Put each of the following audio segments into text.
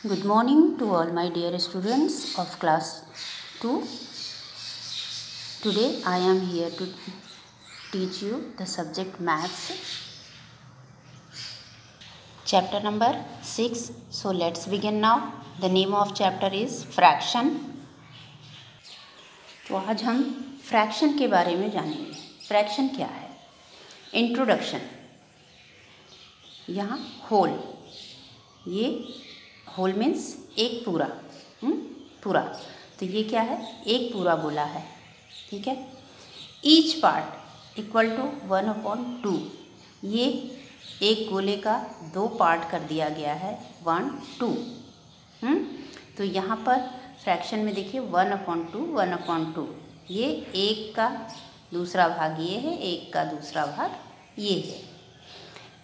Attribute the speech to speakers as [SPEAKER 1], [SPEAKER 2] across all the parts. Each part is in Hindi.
[SPEAKER 1] Good morning to all my dear students of class 2. Today I am here to teach you the subject maths, chapter number 6. So let's begin now. The name of chapter is fraction. तो आज हम फ्रैक्शन के बारे में जानेंगे। फ्रैक्शन क्या है? इंट्रोडक्शन। यहाँ होल, ये होल मीन्स एक पूरा, पूरा। तो ये क्या है? एक पूरा गोला है, ठीक है। Each part equal to 1/2। ये एक गोले का दो पार्ट कर दिया गया है, 1, 2। तो यहाँ पर फ्रैक्शन में देखिए 1/2, 1/2। ये एक का दूसरा भाग ये है, एक का दूसरा भाग ये है।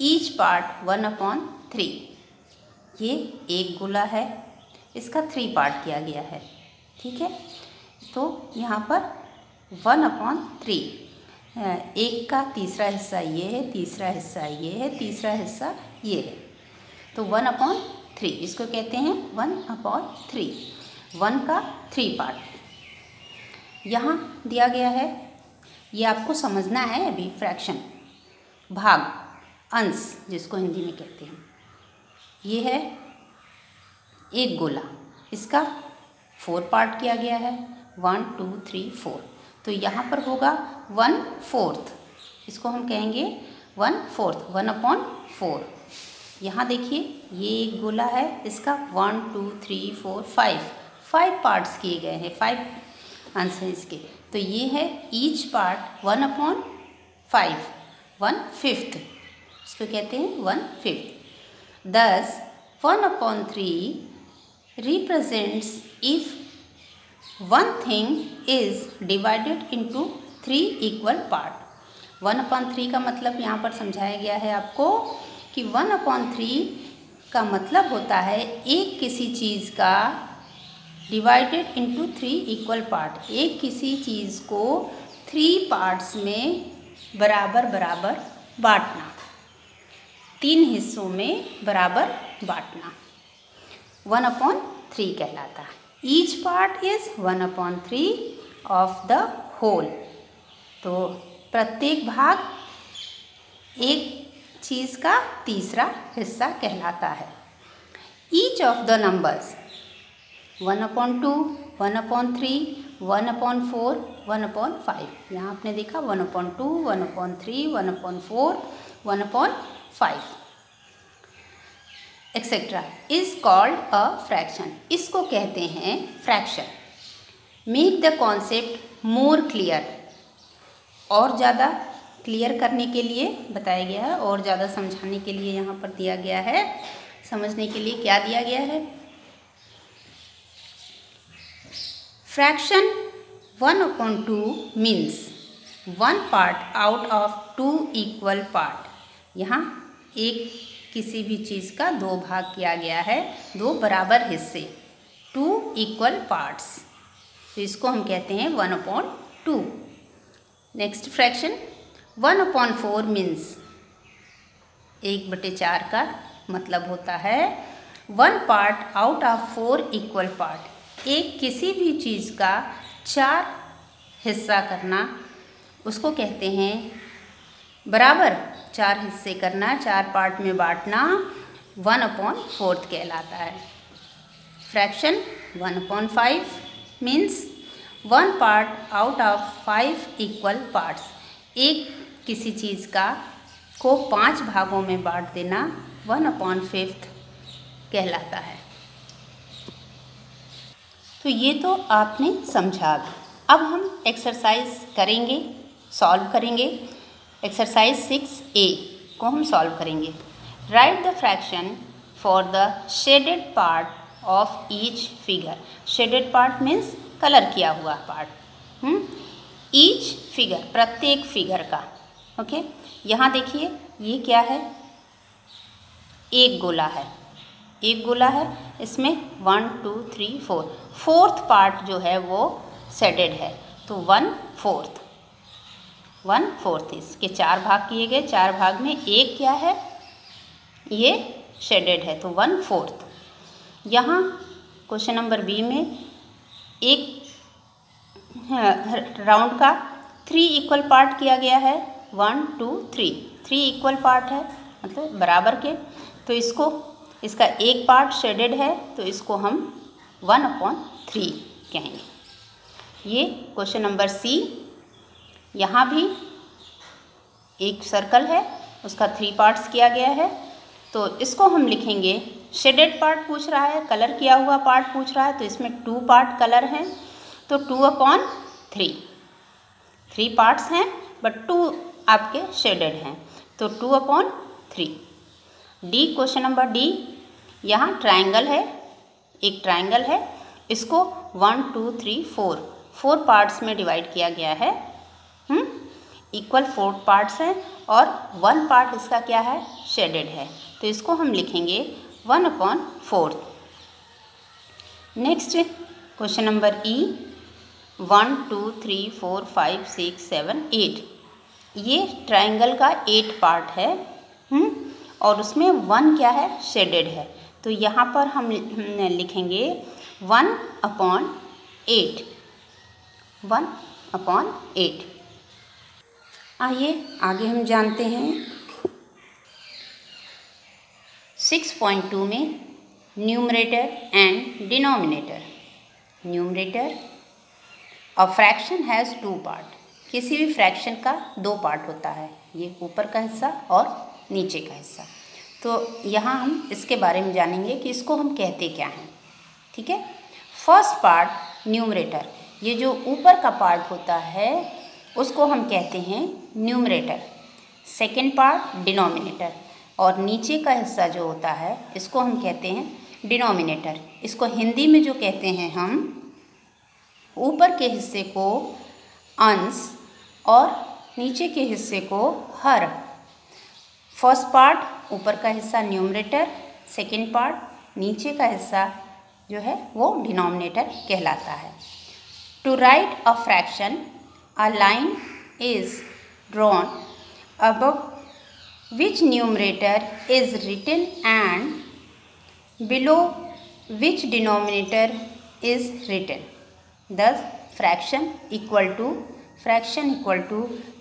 [SPEAKER 1] Each part 1/3। ये एक गोला है, इसका 3 पार्ट किया गया है, ठीक है। तो यहाँ पर 1/3, एक का तीसरा हिस्सा ये है, तीसरा हिस्सा ये है, तीसरा हिस्सा ये है। तो 1/3 इसको कहते हैं 1/3। 1 का 3 पार्ट यहाँ दिया गया है। ये आपको समझना है अभी। फ्रैक्शन भाग, अंश जिसको हिंदी में कहते हैं। ये है एक गोला, इसका 4 पार्ट किया गया है, 1, 2, 3, 4। तो यहाँ पर होगा 1/4। इसको हम कहेंगे 1/4, 1/4। यहाँ देखिए ये एक गोला है, इसका 1, 2, 3, 4, 5 पार्ट्स किए गए हैं, 5 अंश हैं इसके। तो ये है ईच पार्ट 1/5, 1/5। इसको कहते हैं 1/5। Thus 1/3 represents if one thing is divided into 3 equal part। 1/3 का मतलब यहाँ पर समझाया गया है आपको कि 1/3 का मतलब होता है एक किसी चीज़ का डिवाइडेड इंटू 3 इक्वल पार्ट। एक किसी चीज़ को 3 पार्ट्स में बराबर बराबर बांटना, 3 हिस्सों में बराबर बांटना 1/3 कहलाता है। Each part is 1/3 of the whole. तो प्रत्येक भाग एक चीज़ का तीसरा हिस्सा कहलाता है। Each of the numbers 1/2, 1/3, 1/4, 1/5। यहाँ आपने देखा 1/2, 1/3, 1/4, 1/5 etcetera is called a fraction. इसको कहते हैं fraction. Make the concept more clear. और ज़्यादा क्लियर करने के लिए बताया गया है, और ज़्यादा समझाने के लिए यहाँ पर दिया गया है। समझने के लिए क्या दिया गया है? Fraction 1/2 means 1 part out of 2 equal part. यहाँ एक किसी भी चीज़ का 2 भाग किया गया है, 2 बराबर हिस्से, 2 इक्वल पार्ट्स। तो इसको हम कहते हैं 1/2। नेक्स्ट फ्रैक्शन 1/4 मीन्स 1/4 का मतलब होता है 1 part out of 4 equal part. एक किसी भी चीज़ का 4 हिस्सा करना, उसको कहते हैं बराबर 4 हिस्से करना, 4 पार्ट में बांटना 1/4 कहलाता है। Fraction 1/5 means 1 part out of 5 equal parts. एक किसी चीज़ का को 5 भागों में बांट देना 1/5 कहलाता है। तो ये तो आपने समझा। अब हम एक्सरसाइज करेंगे, सॉल्व करेंगे। एक्सरसाइज 6A को हम सॉल्व करेंगे। Right the fraction for the shaded part of each figure. Shaded part means colour किया हुआ पार्ट। ईच फिगर, प्रत्येक फिगर का। ओके, यहाँ देखिए ये क्या है? एक गोला है, एक गोला है। इसमें 1, 2, 3, 4, 4th पार्ट जो है वो शेडेड है। तो 1/4, 1/4। इसके 4 भाग किए गए, 4 भाग में एक क्या है? ये शेडेड है, तो 1/4। यहाँ क्वेश्चन नंबर बी में एक राउंड का 3 इक्वल पार्ट किया गया है, 1 2 3 इक्वल पार्ट है, मतलब बराबर के। तो इसका एक पार्ट शेडेड है, तो इसको हम 1/3 कहेंगे। ये क्वेश्चन नंबर सी। यहाँ भी एक सर्कल है, उसका 3 पार्ट्स किया गया है, तो इसको हम लिखेंगे, शेडेड पार्ट पूछ रहा है, कलर किया हुआ पार्ट पूछ रहा है, तो इसमें 2 पार्ट कलर हैं, तो 2/3 3 पार्ट्स हैं बट 2 आपके शेडेड हैं, तो 2/3। डी, क्वेश्चन नंबर डी, यहाँ ट्रायंगल है, एक ट्रायंगल है, इसको 1 2 3 4 पार्ट्स में डिवाइड किया गया है। इक्वल 4 पार्ट्स हैं और 1 पार्ट इसका क्या है, शेडेड है, तो इसको हम लिखेंगे 1/4। नेक्स्ट क्वेश्चन नंबर ई, 1 2 3 4 5 6 7 8, ये ट्रायंगल का 8 पार्ट है, और उसमें 1 क्या है, शेडेड है, तो यहाँ पर हम लिखेंगे 1/8। 1/8। आइए आगे हम जानते हैं 6.2 में numerator and denominator. Numerator, a fraction has 2 part, किसी भी फ्रैक्शन का 2 पार्ट होता है, ये ऊपर का हिस्सा और नीचे का हिस्सा। तो यहाँ हम इसके बारे में जानेंगे कि इसको हम कहते क्या हैं। ठीक है, फर्स्ट पार्ट न्यूमरेटर, ये जो ऊपर का पार्ट होता है उसको हम कहते हैं न्यूमरेटर। सेकेंड पार्ट डिनोमिनेटर, और नीचे का हिस्सा जो होता है इसको हम कहते हैं डिनोमिनेटर। इसको हिंदी में जो कहते हैं हम, ऊपर के हिस्से को अंश और नीचे के हिस्से को हर। फर्स्ट पार्ट ऊपर का हिस्सा न्यूमरेटर, सेकेंड पार्ट नीचे का हिस्सा जो है वो डिनोमिनेटर कहलाता है। To write a fraction, a line is drawn above which numerator is written and below which denominator is written. Thus fraction equal to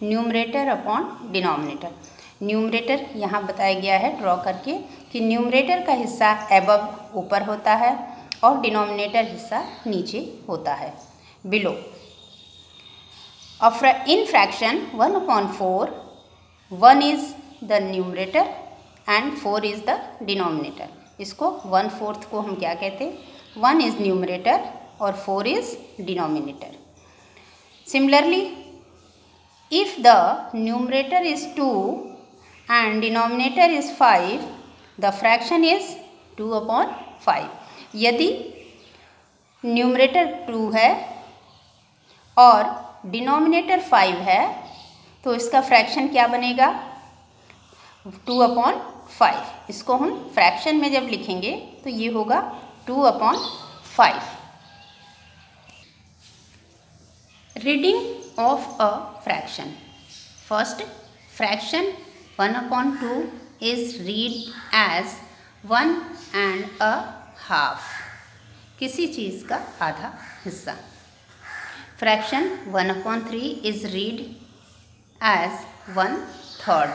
[SPEAKER 1] numerator upon denominator. Numerator यहाँ बताया गया है ड्रॉ करके कि न्यूमरेटर का हिस्सा एबव ऊपर होता है और डिनोमिनेटर हिस्सा नीचे होता है, below. In fraction 1/4, 1 is the numerator and 4 is the denominator. इसको 1/4 को हम क्या कहते हैं, 1 is numerator और 4 is denominator. Similarly, if the numerator is 2 and denominator is 5, the fraction is 2/5. यदि न्यूमरेटर 2 है और डिनोमिनेटर 5 है तो इसका फ्रैक्शन क्या बनेगा, 2/5। इसको हम फ्रैक्शन में जब लिखेंगे तो ये होगा 2/5। Reading of a fraction. First, fraction 1/2 is read as 1.5, किसी चीज़ का आधा हिस्सा। Fraction 1/3 is read as 1/3।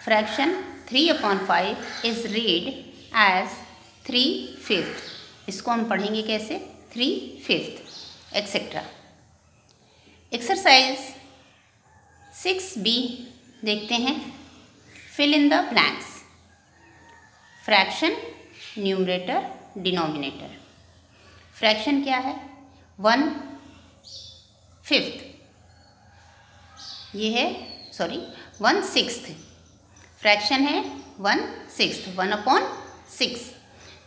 [SPEAKER 1] Fraction 3/5 is read as 3/5। इसको हम पढ़ेंगे कैसे, 3/5 एक्सेट्रा। एक्सरसाइज 6B देखते हैं, fill in the blanks. Fraction, numerator, denominator. Fraction क्या है, 1/5, ये है 1/6। फ्रैक्शन है 1/6, 1/6।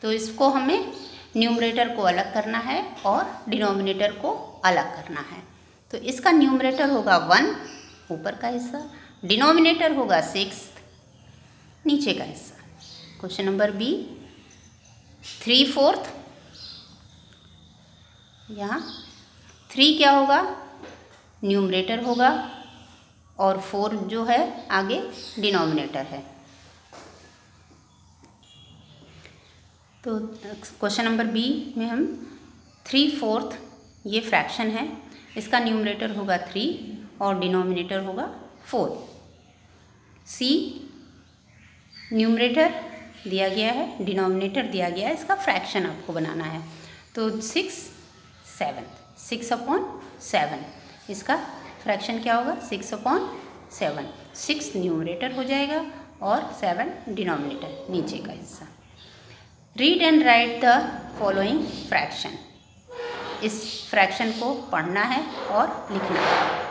[SPEAKER 1] तो इसको हमें न्यूमरेटर को अलग करना है और डिनोमिनेटर को अलग करना है। तो इसका न्यूमरेटर होगा 1 ऊपर का हिस्सा, डिनोमिनेटर होगा 6 नीचे का हिस्सा। क्वेश्चन नंबर बी, 3/4, यहाँ 3 क्या होगा, न्यूमरेटर होगा और 4 जो है आगे डिनोमिनेटर है। तो क्वेश्चन नंबर बी में हम 3/4 ये फ्रैक्शन है, इसका न्यूमरेटर होगा 3 और डिनोमिनेटर होगा 4। सी न्यूमरेटर दिया गया है, डिनोमिनेटर दिया गया है, इसका फ्रैक्शन आपको बनाना है। तो 6/7 इसका फ्रैक्शन क्या होगा 6/7। 6 न्यूमरेटर हो जाएगा और 7 डिनोमिनेटर नीचे का हिस्सा। Read and right the following fraction. इस फ्रैक्शन को पढ़ना है और लिखना है।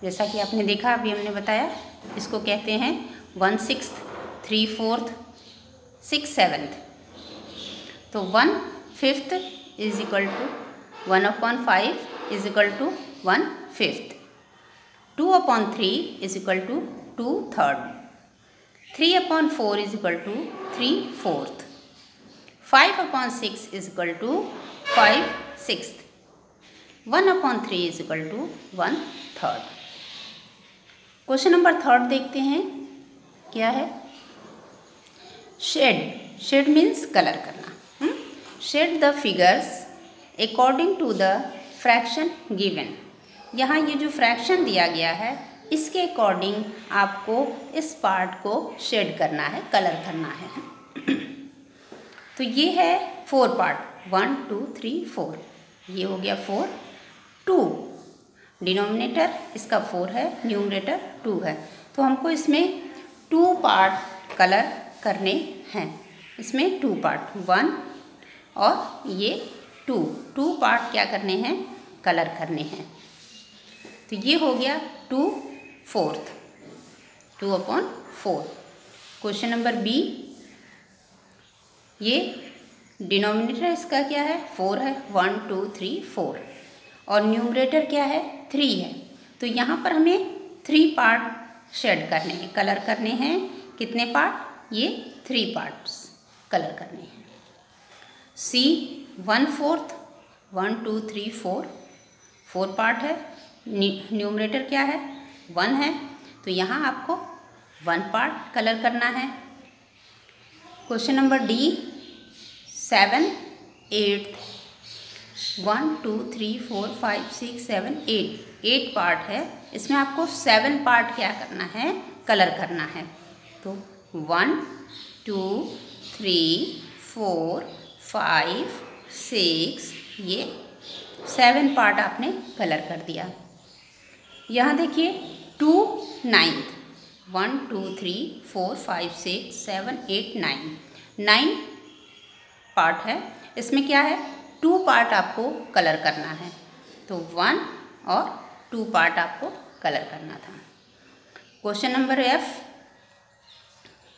[SPEAKER 1] जैसा कि आपने देखा, अभी हमने बताया, इसको कहते हैं 1/6, 3/4, 6/7। तो 1/5 is equal to 1/5 is equal to 1/5। 2/3 is equal to 2/3। 3/4 is equal to 3/4। 5/6 is equal to 5/6। 1/3 is equal to 1/3। Question number 3 देखते हैं, क्या है? शेड मीन्स कलर करना। Shade the figures according to the fraction given. यहाँ ये जो फ्रैक्शन दिया गया है, इसके अकॉर्डिंग आपको इस पार्ट को शेड करना है, कलर करना है। तो ये है 4 पार्ट, 1 2 3 4। ये हो गया 4। 2 डिनोमिनेटर इसका 4 है, न्यूमरेटर 2 है। तो हमको इसमें 2 पार्ट कलर करने हैं। इसमें 2 पार्ट, 1 और ये 2 पार्ट क्या करने हैं? कलर करने हैं। तो ये हो गया 2/4, 2/4। क्वेश्चन नंबर बी, ये डिनोमिनेटर इसका क्या है? 4 है, 1 2 3 4 और न्यूमरेटर क्या है? 3 है। तो यहाँ पर हमें 3 पार्ट शेड करने हैं, कलर करने हैं। कितने पार्ट? ये 3 पार्ट्स कलर करने हैं। सी 1/4, 1 2 3 4 पार्ट है। न्यूमरेटर क्या है? 1 है। तो यहाँ आपको 1 पार्ट कलर करना है। क्वेश्चन नंबर डी 7 8 1 2 3 4 5 6 7 8 पार्ट है। इसमें आपको 7 पार्ट क्या करना है? कलर करना है। तो 1 2 3 4 5 6 ये 7 पार्ट आपने कलर कर दिया। यहाँ देखिए 2/9, 1 2 3 4 5 6 7 8 9 पार्ट है। इसमें क्या है? 2 पार्ट आपको कलर करना है। तो 1 और 2 पार्ट आपको कलर करना था। क्वेश्चन नंबर एफ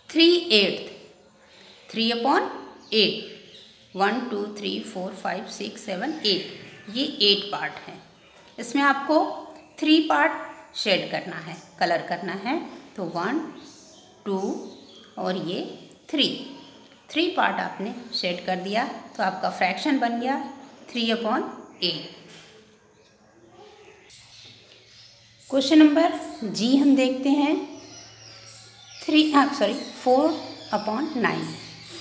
[SPEAKER 1] 3/8, 3/8, 1 2 3 4 5 6 7 8 ये 8 पार्ट है। इसमें आपको 3 पार्ट शेड करना है, कलर करना है। तो 1 2 और ये 3 पार्ट आपने शेड कर दिया। तो आपका फ्रैक्शन बन गया 3/8। क्वेश्चन नंबर जी हम देखते हैं 4/9,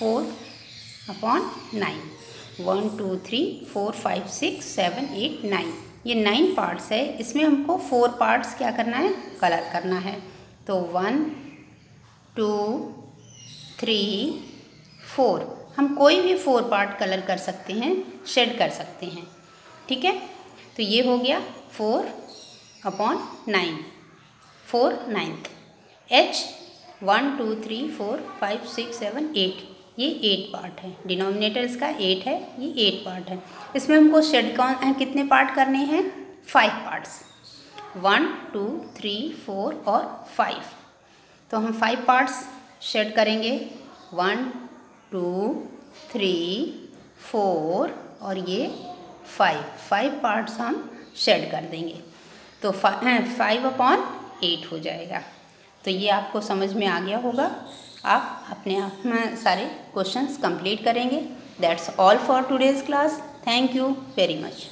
[SPEAKER 1] 4/9, 1 2 3 4 5 6 7 8 9 ये 9 पार्ट्स है। इसमें हमको 4 पार्ट्स क्या करना है? कलर करना है। तो 1 2 3 4 हम कोई भी 4 पार्ट कलर कर सकते हैं, शेड कर सकते हैं। ठीक है, तो ये हो गया 4/9, 4/9। H 1 2 3 4 5 6 7 8 ये 8 पार्ट है। डिनोमिनेटर इसका 8 है, ये 8 पार्ट है। इसमें हमको शेड कितने पार्ट करने हैं? 5 पार्ट्स, 1 2 3 4 और 5। तो हम 5 पार्ट्स शेड करेंगे, 1 2 3 4 और ये 5 पार्ट्स हम शेड कर देंगे। तो 5/8 हो जाएगा। तो ये आपको समझ में आ गया होगा। आप अपने आप में सारे क्वेश्चंस कंप्लीट करेंगे। That's all for today's class. Thank you very much.